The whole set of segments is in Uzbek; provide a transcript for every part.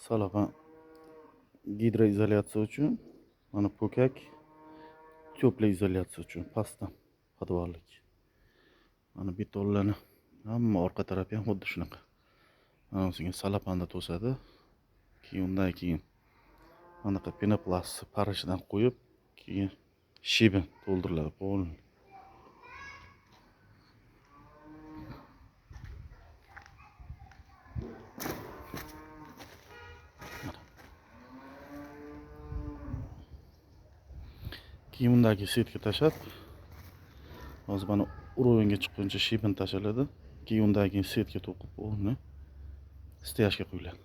Salaban gidroizolyatsiya uchun, mana po'kak teplый izolyatsiya uchun pastdan podvallik. Mana betonlarni hamma orqa tarafi ham xuddi shunaqa. Mana bunga salapanda to'sadi. Undan keyin anaqa penoplast parashidan qo'yib, keyin shibin to'ldiriladi. Polni. Keyin undagi setga tashlab, hozir mana urovingga chiqquncha shibin tashaladi. Keyin undagi setga to'qib, polni steyajga qo'yiladi.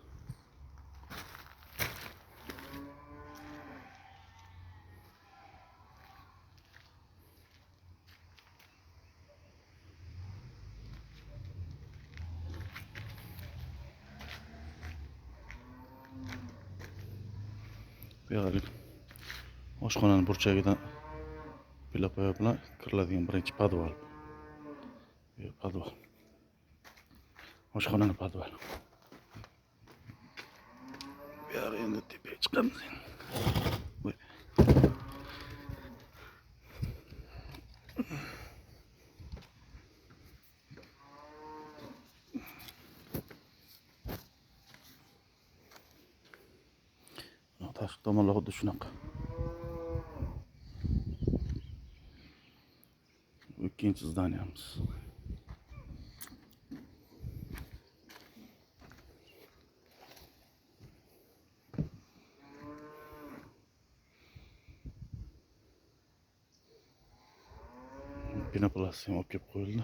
Bu yerga oshxonaning burchagidan pilapoya bilan kiriladigan birinchi podval. Podval. Oshxonaning podvali. Bu yerga endi tepaga chiqamiz. Tashqi tomonlar xuddi shunaqa. Ikkinchi zdaniyamiz. Penoplast ham olib kelib qo'yildi.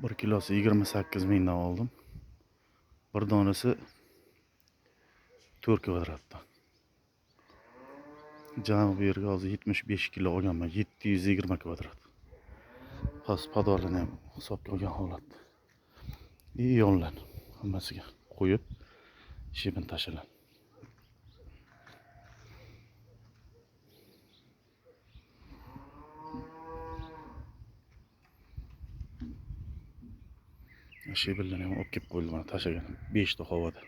1 kilosi 28 mingdan oldim. Bir donasi 4 kvadratdan. Jami bu yerga hozir 75 kilo olganman, 720 kvadrat. Past podvalini ham hisobga olgan holatda. Yonlarni hammasiga qo'yib, shibin tashaladi. Shibinlarni ham olib kelib qo'yildi, mana tashagan 5 ta havoda.